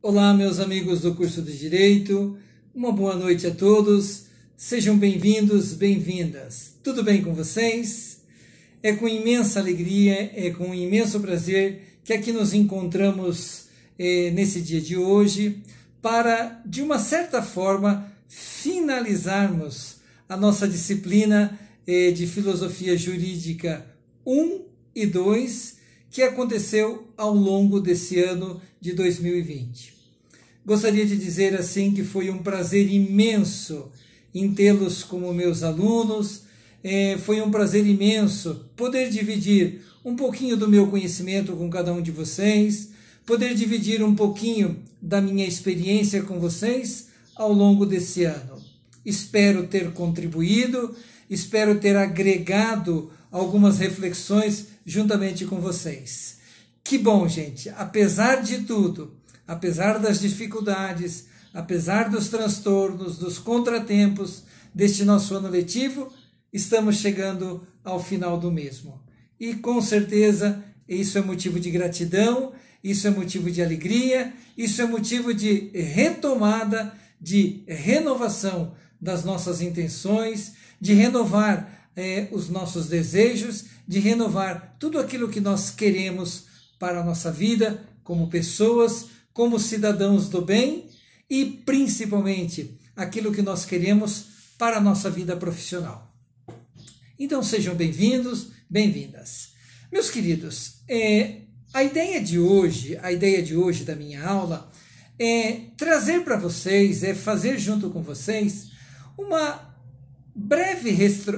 Olá, meus amigos do curso de Direito, uma boa noite a todos, sejam bem-vindos, bem-vindas. Tudo bem com vocês? É com imensa alegria, é com imenso prazer que aqui nos encontramos nesse dia de hoje para, de uma certa forma, finalizarmos a nossa disciplina de Filosofia Jurídica 1 e 2, que aconteceu ao longo desse ano de 2020. Gostaria de dizer assim que foi um prazer imenso em tê-los como meus alunos, foi um prazer imenso poder dividir um pouquinho do meu conhecimento com cada um de vocês, poder dividir um pouquinho da minha experiência com vocês ao longo desse ano. Espero ter contribuído, espero ter agregado algumas reflexões juntamente com vocês. Que bom, gente! Apesar de tudo, apesar das dificuldades, apesar dos transtornos, dos contratempos deste nosso ano letivo, estamos chegando ao final do mesmo. E com certeza isso é motivo de gratidão, isso é motivo de alegria, isso é motivo de retomada, de renovação das nossas intenções, de renovar os nossos desejos, de renovar tudo aquilo que nós queremos para a nossa vida, como pessoas, como cidadãos do bem e principalmente aquilo que nós queremos para a nossa vida profissional. Então sejam bem-vindos, bem-vindas. Meus queridos, a ideia de hoje da minha aula é trazer para vocês, fazer junto com vocês uma breve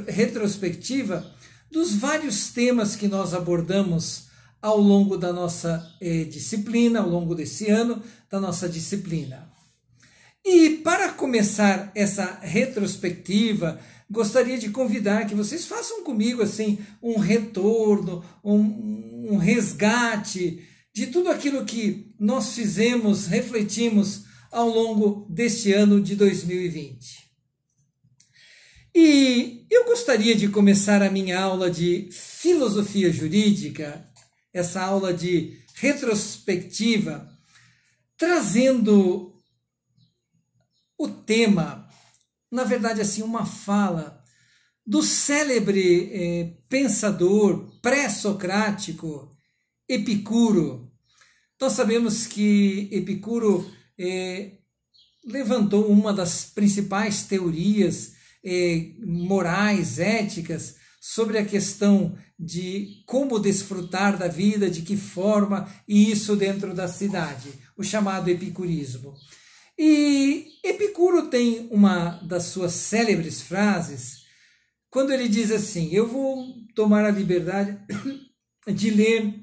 retrospectiva dos vários temas que nós abordamos ao longo da nossa disciplina, ao longo desse ano da nossa disciplina. E para começar essa retrospectiva, gostaria de convidar que vocês façam comigo assim um retorno, um resgate de tudo aquilo que nós fizemos, refletimos ao longo deste ano de 2020. E eu gostaria de começar a minha aula de filosofia jurídica, essa aula de retrospectiva, trazendo o tema, na verdade assim, uma fala do célebre pensador pré-socrático Epicuro. Nós sabemos que Epicuro levantou uma das principais teorias morais, éticas, sobre a questão de como desfrutar da vida, de que forma, e isso dentro da cidade, o chamado epicurismo. E Epicuro tem uma das suas célebres frases, quando ele diz assim, eu vou tomar a liberdade de ler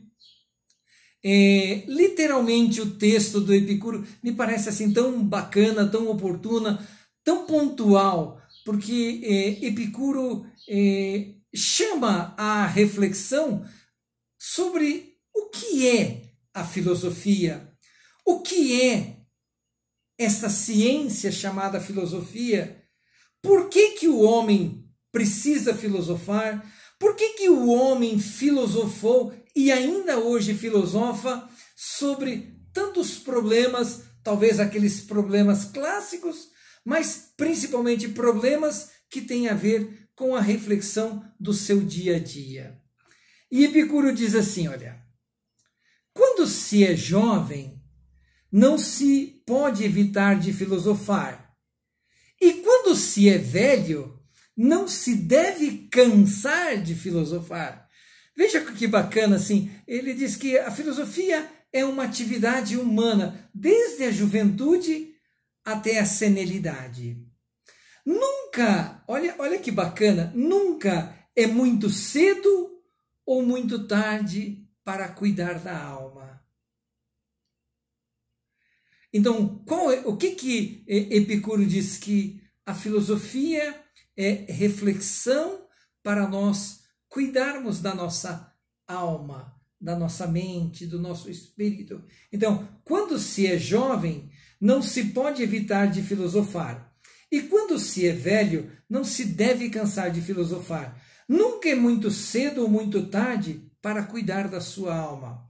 literalmente o texto do Epicuro, me parece assim tão bacana, tão oportuna, tão pontual, porque Epicuro chama a reflexão sobre o que é a filosofia, o que é essa ciência chamada filosofia, por que o homem precisa filosofar, por que o homem filosofou e ainda hoje filosofa sobre tantos problemas, talvez aqueles problemas clássicos, mas principalmente problemas que têm a ver com a reflexão do seu dia a dia. E Epicuro diz assim, olha, quando se é jovem, não se pode evitar de filosofar, e quando se é velho, não se deve cansar de filosofar. Veja que bacana, assim, ele diz que a filosofia é uma atividade humana, desde a juventude até a senilidade. Nunca, olha que bacana, nunca é muito cedo ou muito tarde para cuidar da alma. Então, o que Epicuro diz? Que a filosofia é reflexão para nós cuidarmos da nossa alma, da nossa mente, do nosso espírito. Então, quando se é jovem, não se pode evitar de filosofar. E quando se é velho, não se deve cansar de filosofar. Nunca é muito cedo ou muito tarde para cuidar da sua alma.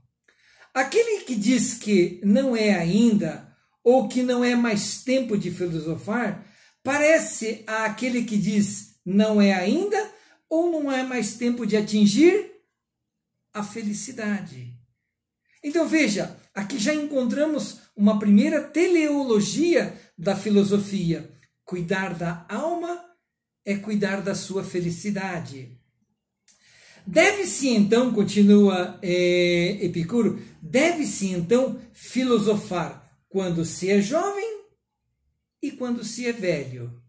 Aquele que diz que não é ainda ou que não é mais tempo de filosofar, parece àquele que diz não é ainda, ou não é mais tempo de atingir a felicidade. Então veja, aqui já encontramos uma primeira teleologia da filosofia. Cuidar da alma é cuidar da sua felicidade. Deve-se então, continua Epicuro, deve-se então filosofar quando se é jovem e quando se é velho.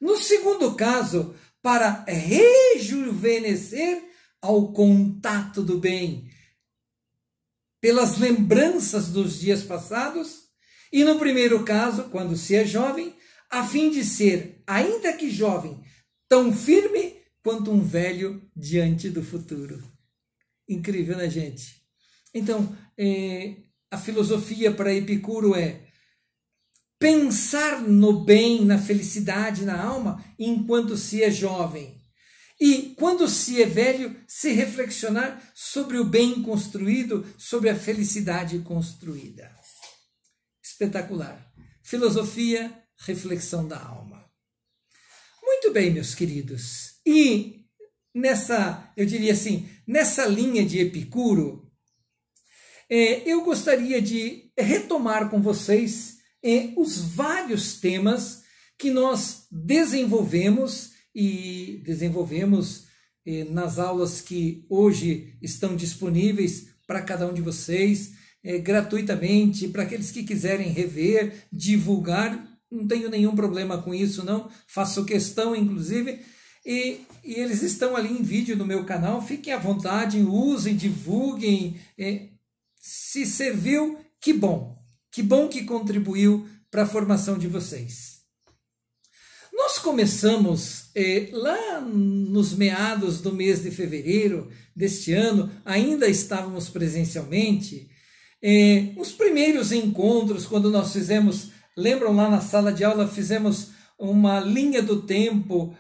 No segundo caso, para rejuvenescer ao contato do bem, pelas lembranças dos dias passados, e no primeiro caso, quando se é jovem, a fim de ser, ainda que jovem, tão firme quanto um velho diante do futuro. Incrível, né, gente? Então, a filosofia para Epicuro é pensar no bem, na felicidade, na alma, enquanto se é jovem. E, quando se é velho, se reflexionar sobre o bem construído, sobre a felicidade construída. Espetacular. Filosofia, reflexão da alma. Muito bem, meus queridos. E eu diria assim, nessa linha de Epicuro, eu gostaria de retomar com vocês os vários temas que nós desenvolvemos nas aulas que hoje estão disponíveis para cada um de vocês, gratuitamente, para aqueles que quiserem rever, divulgar, não tenho nenhum problema com isso, não, faço questão, inclusive, e eles estão ali em vídeo no meu canal, fiquem à vontade, usem, divulguem, se serviu, que bom que contribuiu para a formação de vocês. Nós começamos lá nos meados do mês de fevereiro deste ano, ainda estávamos presencialmente, os primeiros encontros, quando nós fizemos, lembram lá na sala de aula, fizemos uma linha do tempo,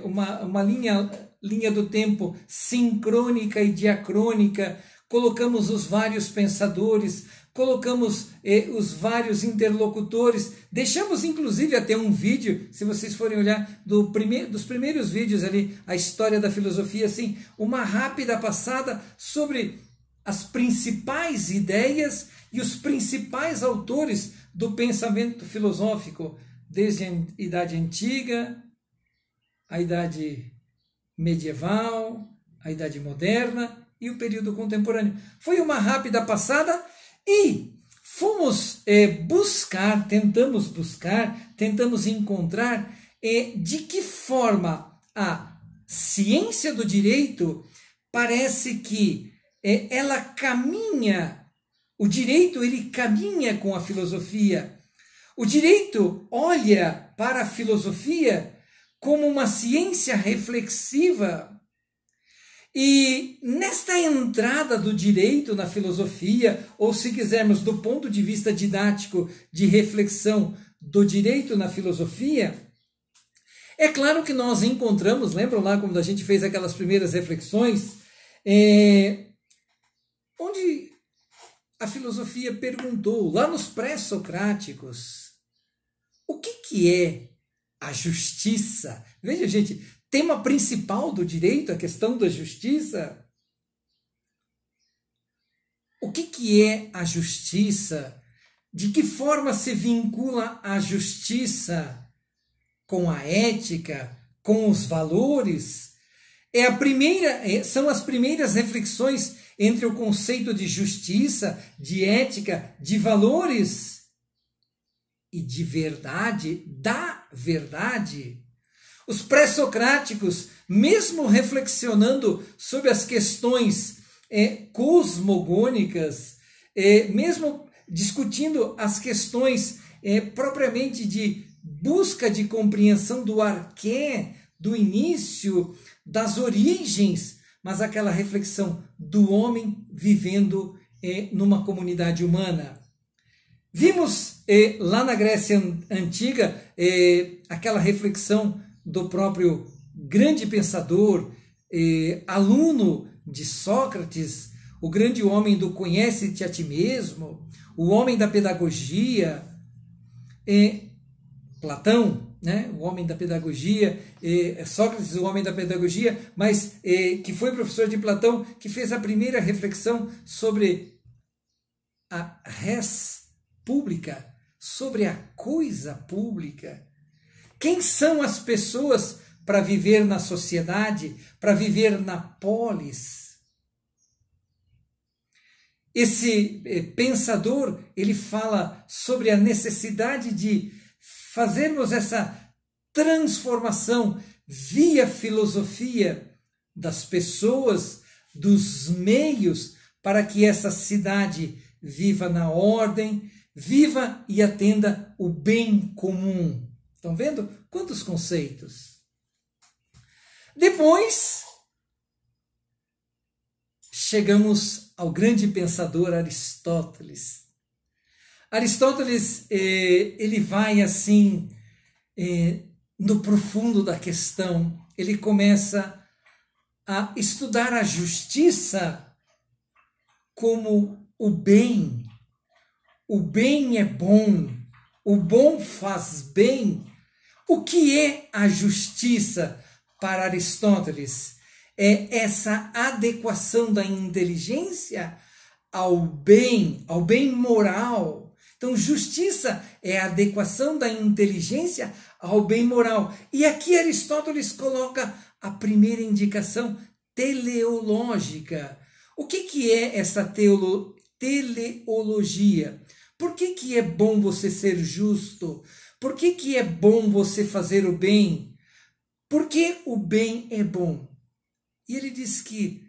uma linha do tempo sincrônica e diacrônica, colocamos os vários pensadores, colocamos os vários interlocutores, deixamos inclusive até um vídeo, se vocês forem olhar, dos primeiros vídeos ali, a história da filosofia, assim, uma rápida passada sobre as principais ideias e os principais autores do pensamento filosófico, desde a Idade Antiga, a Idade Medieval, a Idade Moderna e o período contemporâneo. Foi uma rápida passada e fomos tentamos encontrar de que forma a ciência do direito parece que ela caminha, o direito ele caminha com a filosofia. O direito olha para a filosofia como uma ciência reflexiva. E nesta entrada do direito na filosofia, ou se quisermos do ponto de vista didático de reflexão do direito na filosofia, é claro que nós encontramos, lembram lá quando a gente fez aquelas primeiras reflexões, onde a filosofia perguntou, lá nos pré-socráticos, o que é a justiça? Veja, gente, tema principal do direito, a questão da justiça. O que é a justiça? De que forma se vincula a justiça com a ética, com os valores? São as primeiras reflexões entre o conceito de justiça, de ética, de valores e de verdade, da verdade. Os pré-socráticos, mesmo reflexionando sobre as questões cosmogônicas, mesmo discutindo as questões propriamente de busca de compreensão do arqué, do início, das origens, mas aquela reflexão do homem vivendo numa comunidade humana. Vimos lá na Grécia Antiga aquela reflexão do próprio grande pensador, aluno de Sócrates, o grande homem do conhece-te a ti mesmo, o homem da pedagogia, Platão, né, o homem da pedagogia, Sócrates, o homem da pedagogia, mas que foi professor de Platão, que fez a primeira reflexão sobre a res pública, sobre a coisa pública. Quem são as pessoas para viver na sociedade, para viver na polis? Esse pensador, ele fala sobre a necessidade de fazermos essa transformação via filosofia das pessoas, dos meios, para que essa cidade viva na ordem, viva e atenda o bem comum. Estão vendo? Quantos conceitos? Depois, chegamos ao grande pensador Aristóteles. Aristóteles, ele vai assim, no profundo da questão, ele começa a estudar a justiça como o bem. O bem é bom, o bom faz bem. O que é a justiça para Aristóteles? É essa adequação da inteligência ao bem moral. Então, justiça é a adequação da inteligência ao bem moral. E aqui Aristóteles coloca a primeira indicação teleológica. O que é essa teleologia? Por que é bom você ser justo? Por que é bom você fazer o bem? Por que o bem é bom? E ele diz que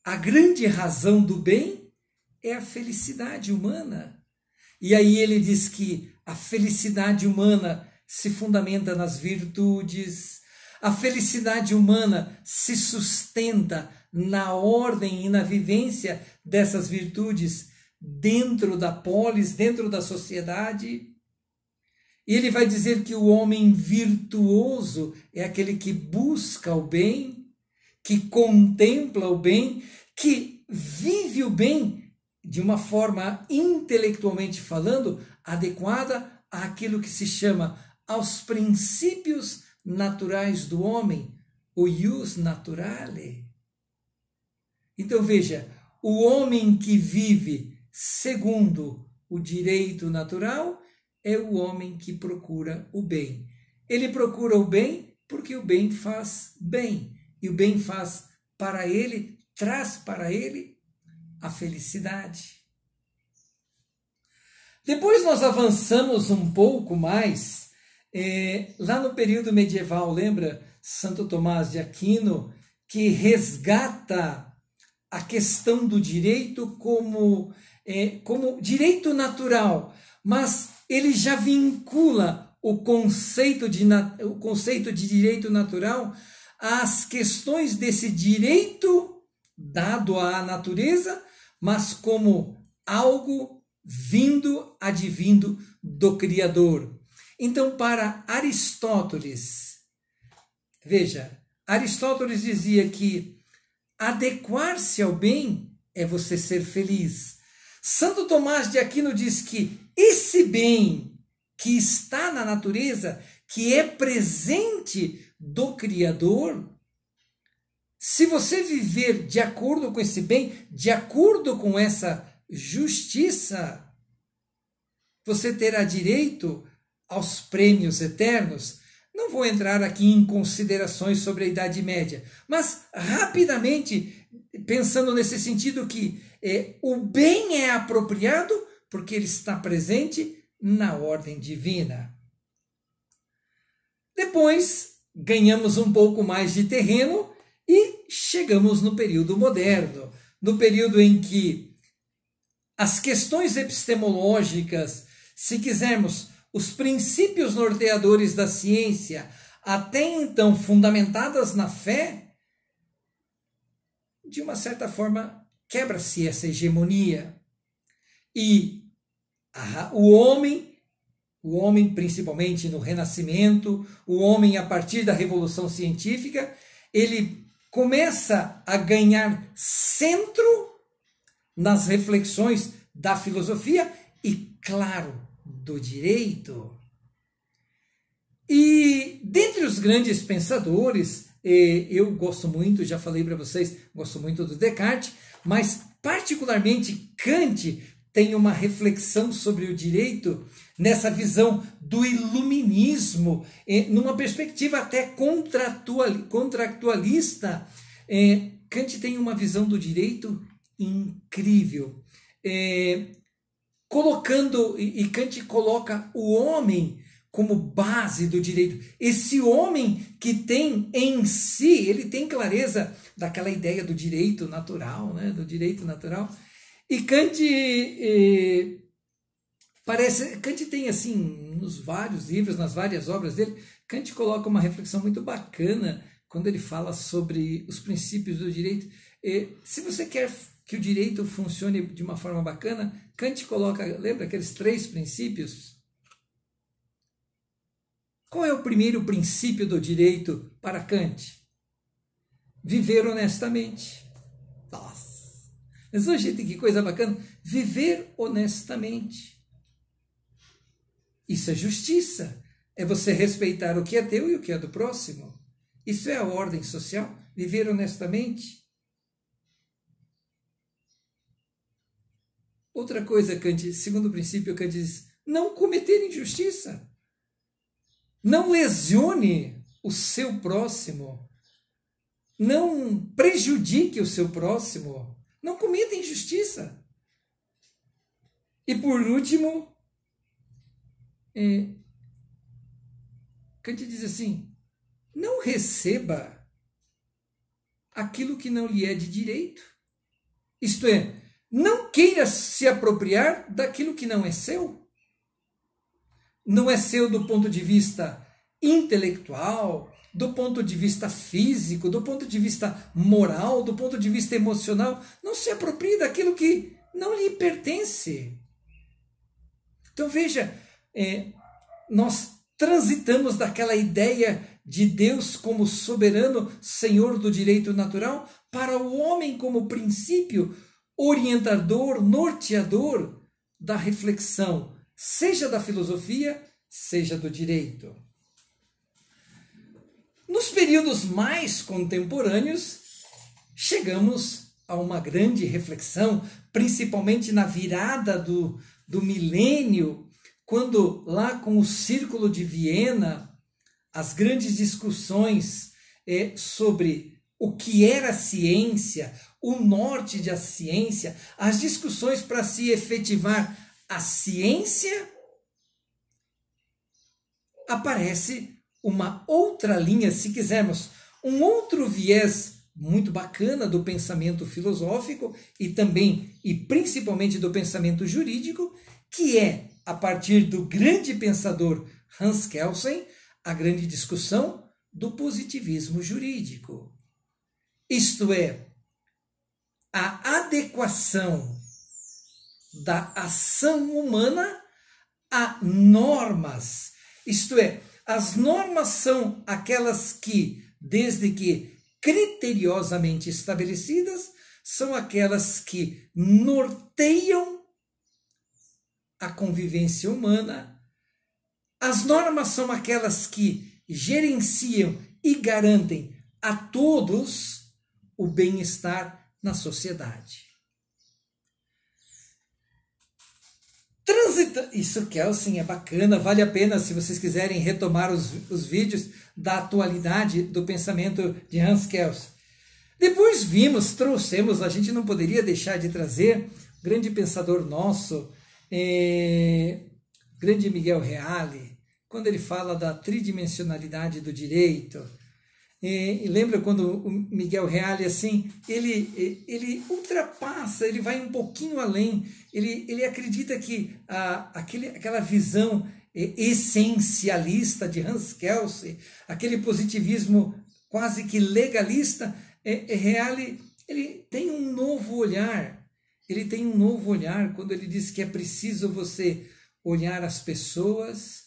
a grande razão do bem é a felicidade humana. E aí ele diz que a felicidade humana se fundamenta nas virtudes, a felicidade humana se sustenta na ordem e na vivência dessas virtudes dentro da polis, dentro da sociedade. E ele vai dizer que o homem virtuoso é aquele que busca o bem, que contempla o bem, que vive o bem de uma forma intelectualmente falando adequada àquilo que se chama aos princípios naturais do homem, o ius naturale. Então veja, o homem que vive segundo o direito natural é o homem que procura o bem. Ele procura o bem porque o bem faz bem, e o bem faz para ele, traz para ele a felicidade. Depois nós avançamos um pouco mais, lá no período medieval, lembra Santo Tomás de Aquino, que resgata a questão do direito como direito natural, mas ele já vincula o conceito de direito natural às questões desse direito dado à natureza, mas como algo advindo do Criador. Então, para Aristóteles, veja, Aristóteles dizia que adequar-se ao bem é você ser feliz. Santo Tomás de Aquino diz que esse bem que está na natureza, que é presente do Criador, se você viver de acordo com esse bem, de acordo com essa justiça, você terá direito aos prêmios eternos. Não vou entrar aqui em considerações sobre a Idade Média, mas rapidamente, pensando nesse sentido que o bem é apropriado porque ele está presente na ordem divina. Depois, ganhamos um pouco mais de terreno e chegamos no período moderno, no período em que as questões epistemológicas, se quisermos, os princípios norteadores da ciência, até então fundamentadas na fé, de uma certa forma quebra-se essa hegemonia. E o homem principalmente no Renascimento, o homem a partir da Revolução Científica, ele começa a ganhar centro nas reflexões da filosofia e, claro, do direito. E dentre os grandes pensadores, eu gosto muito, já falei para vocês, gosto muito do Descartes, mas particularmente Kant tem uma reflexão sobre o direito nessa visão do iluminismo, numa perspectiva até contractualista. Kant tem uma visão do direito incrível, e Kant coloca o homem como base do direito. Esse homem que tem em si, ele tem clareza daquela ideia do direito natural, né? Do direito natural. E Kant Kant tem assim, nos vários livros, nas várias obras dele, Kant coloca uma reflexão muito bacana quando ele fala sobre os princípios do direito. Se você quer que o direito funcione de uma forma bacana, Kant coloca, lembra aqueles 3 princípios? Qual é o primeiro princípio do direito para Kant? Viver honestamente. Nossa! Mas, gente, que coisa bacana! Viver honestamente. Isso é justiça. É você respeitar o que é teu e o que é do próximo. Isso é a ordem social. Viver honestamente. Outra coisa, Kant, segundo princípio, Kant diz, não cometer injustiça. Não lesione o seu próximo. Não prejudique o seu próximo. Não cometa injustiça. E por último, Kant diz assim, não receba aquilo que não lhe é de direito. Isto é, não queira se apropriar daquilo que não é seu. Não é seu do ponto de vista intelectual, do ponto de vista físico, do ponto de vista moral, do ponto de vista emocional. Não se aproprie daquilo que não lhe pertence. Então veja, nós transitamos daquela ideia de Deus como soberano senhor do direito natural para o homem como princípio orientador, norteador da reflexão, seja da filosofia, seja do direito. Nos períodos mais contemporâneos, chegamos a uma grande reflexão, principalmente na virada do milênio, quando lá com o Círculo de Viena, as grandes discussões sobre o que era a ciência, o norte da ciência, as discussões para se efetivar a ciência, aparece uma outra linha, se quisermos, um outro viés muito bacana do pensamento filosófico e também e principalmente do pensamento jurídico, que é, a partir do grande pensador Hans Kelsen, a grande discussão do positivismo jurídico. Isto é, a adequação da ação humana a normas. Isto é, as normas são aquelas que, desde que criteriosamente estabelecidas, são aquelas que norteiam a convivência humana. As normas são aquelas que gerenciam e garantem a todos o bem-estar na sociedade. Isso, Kelsen, é bacana, vale a pena se vocês quiserem retomar os vídeos da atualidade do pensamento de Hans Kelsen. Depois trouxemos, a gente não poderia deixar de trazer, grande pensador nosso, grande Miguel Reale, quando ele fala da tridimensionalidade do direito. Lembra quando o Miguel Reale, assim, ele ultrapassa, ele vai um pouquinho além, ele acredita que aquela visão essencialista de Hans Kelsen, aquele positivismo quase que legalista, Reale, ele tem um novo olhar, quando ele diz que é preciso você olhar as pessoas,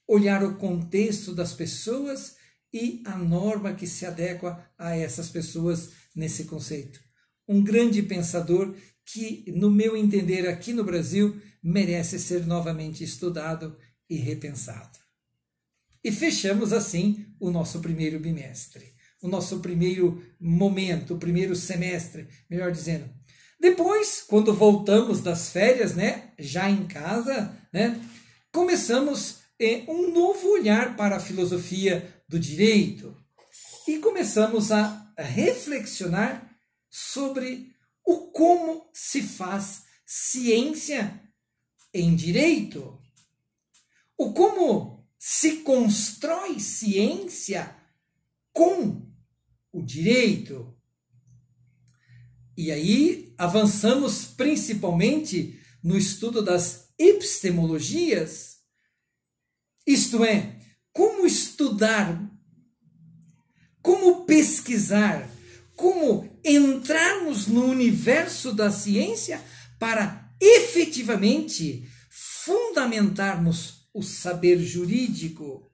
olhar o contexto das pessoas e a norma que se adequa a essas pessoas nesse conceito. Um grande pensador que, no meu entender, aqui no Brasil, merece ser novamente estudado e repensado. E fechamos assim o nosso primeiro bimestre, o nosso primeiro momento, o primeiro semestre, melhor dizendo. Depois, quando voltamos das férias, né, já em casa, né, começamos um novo olhar para a filosofia do direito e começamos a reflexionar sobre o como se faz ciência em direito, o como se constrói ciência com o direito. E aí avançamos principalmente no estudo das epistemologias, isto é, como estudar, como pesquisar, como entrarmos no universo da ciência para efetivamente fundamentarmos o saber jurídico.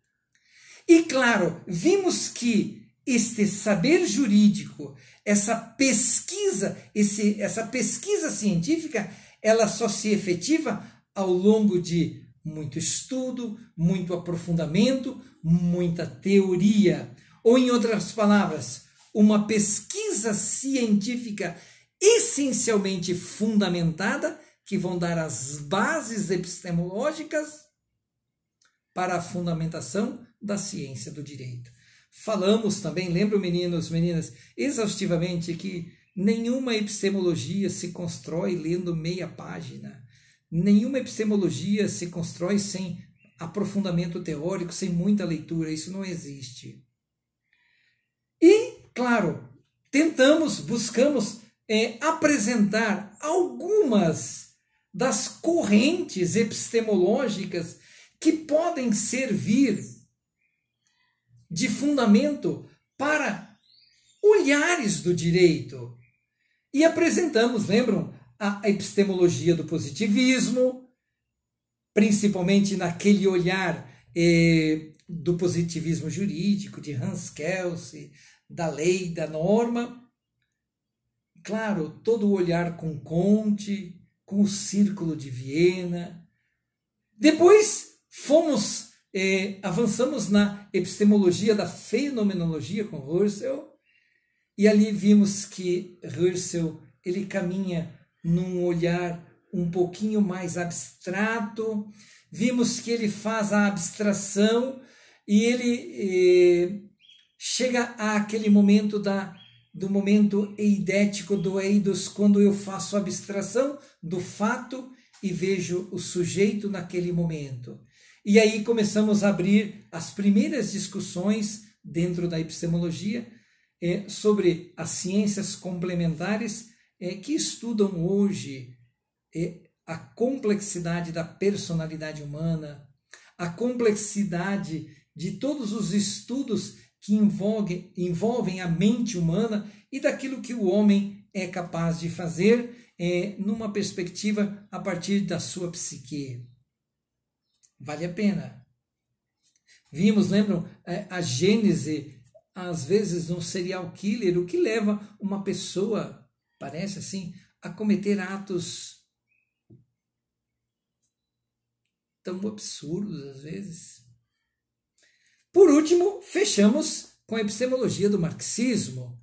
E claro, vimos que este saber jurídico, essa pesquisa científica, ela só se efetiva ao longo de muito estudo, muito aprofundamento, muita teoria. Ou, em outras palavras, uma pesquisa científica essencialmente fundamentada, que vão dar as bases epistemológicas para a fundamentação da ciência do direito. Falamos também, lembram, meninos, meninas, exaustivamente que nenhuma epistemologia se constrói lendo meia página. Nenhuma epistemologia se constrói sem aprofundamento teórico, sem muita leitura. Isso não existe. E, claro, buscamos apresentar algumas das correntes epistemológicas que podem servir de fundamento para olhares do direito. E apresentamos, lembram, a epistemologia do positivismo, principalmente naquele olhar do positivismo jurídico, de Hans Kelsen, da lei, da norma. Claro, todo o olhar com Comte, com o Círculo de Viena. Depois avançamos na epistemologia da fenomenologia com Husserl, e ali vimos que Husserl ele caminha num olhar um pouquinho mais abstrato. Vimos que ele faz a abstração e ele chega àquele momento do momento eidético do eidos, quando eu faço a abstração do fato e vejo o sujeito naquele momento. E aí começamos a abrir as primeiras discussões dentro da epistemologia sobre as ciências complementares que estudam hoje a complexidade da personalidade humana, a complexidade de todos os estudos que envolvem a mente humana e daquilo que o homem é capaz de fazer numa perspectiva a partir da sua psique. Vale a pena. Vimos, lembram, a gênese, às vezes, de um serial killer, o que leva uma pessoa, parece assim, a cometer atos tão absurdos, às vezes. Por último, fechamos com a epistemologia do marxismo,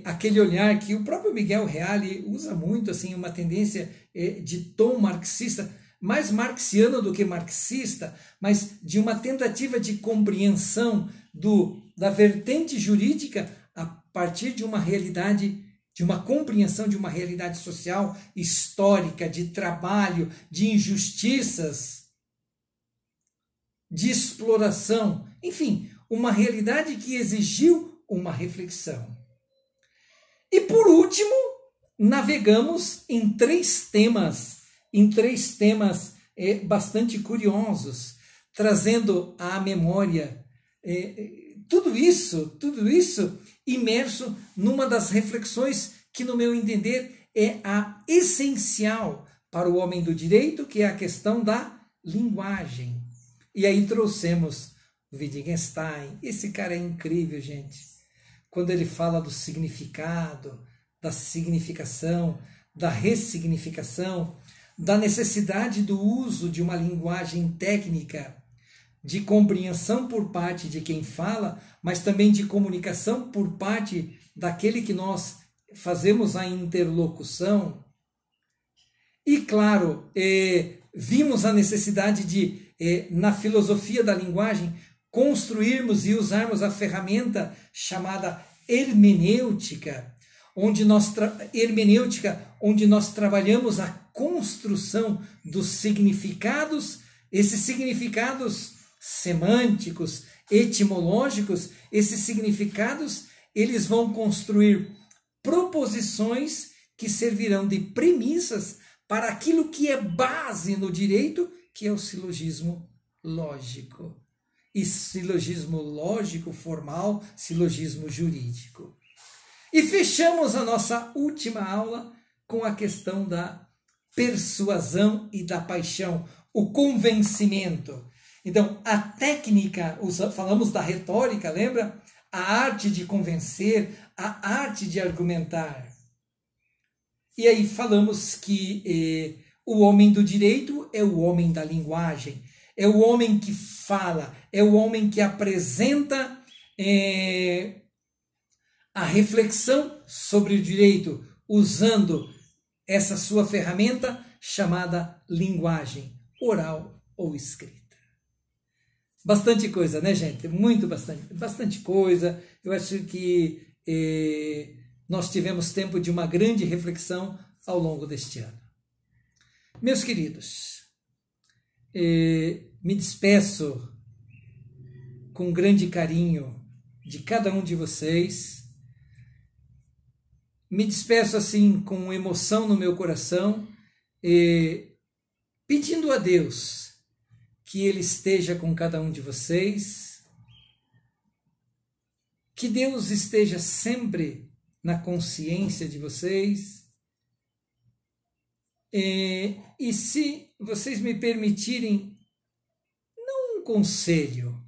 aquele olhar que o próprio Miguel Reale usa muito, assim, uma tendência de tom marxista, mais marxiano do que marxista, mas de uma tentativa de compreensão da vertente jurídica a partir de uma realidade, de uma compreensão de uma realidade social, histórica, de trabalho, de injustiças, de exploração, enfim, uma realidade que exigiu uma reflexão. E por último, navegamos em três temas bastante curiosos, trazendo à memória tudo isso imerso numa das reflexões que, no meu entender, é a essencial para o homem do direito, que é a questão da linguagem. E aí trouxemos o Wittgenstein. Esse cara é incrível, gente. Quando ele fala do significado, da significação, da ressignificação, da necessidade do uso de uma linguagem técnica de compreensão por parte de quem fala, mas também de comunicação por parte daquele que nós fazemos a interlocução. E, claro, vimos a necessidade de, na filosofia da linguagem, construirmos e usarmos a ferramenta chamada hermenêutica, onde nós trabalhamos a construção dos significados, esses significados semânticos, etimológicos, esses significados, eles vão construir proposições que servirão de premissas para aquilo que é base no direito, que é o silogismo lógico. E silogismo lógico formal, silogismo jurídico. E fechamos a nossa última aula com a questão da persuasão e da paixão, o convencimento. Então, a técnica, falamos da retórica, lembra? A arte de convencer, a arte de argumentar. E aí falamos que o homem do direito é o homem da linguagem, é o homem que fala, é o homem que apresenta a reflexão sobre o direito, usando essa sua ferramenta chamada linguagem, oral ou escrita. Bastante coisa, né, gente? Bastante coisa. Eu acho que nós tivemos tempo de uma grande reflexão ao longo deste ano. Meus queridos, me despeço com grande carinho de cada um de vocês. Me despeço assim com emoção no meu coração, pedindo a Deus que Ele esteja com cada um de vocês, que Deus esteja sempre na consciência de vocês, e se vocês me permitirem, não um conselho,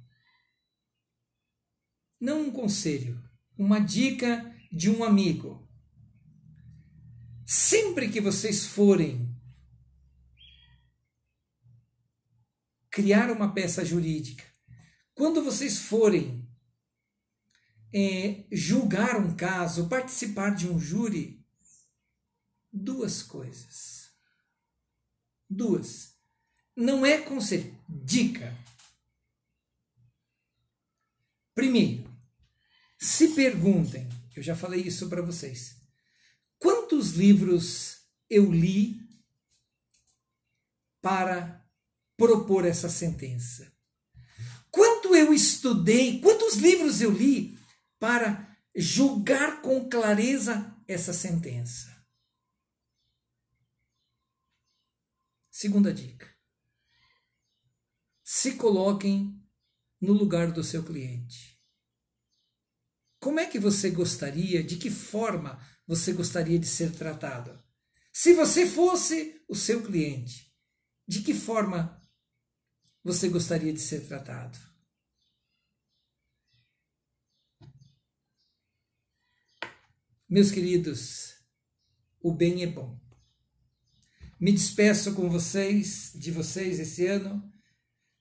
uma dica de um amigo. Sempre que vocês forem criar uma peça jurídica, quando vocês forem julgar um caso, participar de um júri, duas coisas. Não é conselho, dica. Primeiro, se perguntem, eu já falei isso para vocês, quantos livros eu li para propor essa sentença? Quanto eu estudei, quantos livros eu li para julgar com clareza essa sentença? Segunda dica. Se coloquem no lugar do seu cliente. Como é que você gostaria, de que forma você gostaria de ser tratado? Se você fosse o seu cliente, de que forma você gostaria de ser tratado? Meus queridos, o bem é bom. Me despeço de vocês esse ano,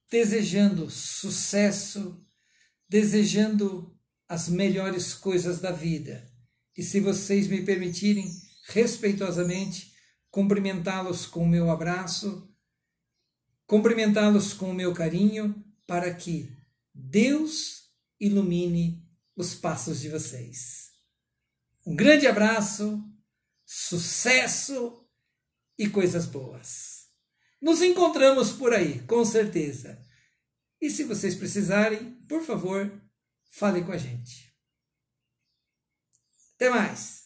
desejando sucesso, desejando as melhores coisas da vida. E se vocês me permitirem, respeitosamente, cumprimentá-los com o meu abraço, cumprimentá-los com o meu carinho, para que Deus ilumine os passos de vocês. Um grande abraço, sucesso e coisas boas. Nos encontramos por aí, com certeza. E se vocês precisarem, por favor, falem com a gente. Até mais!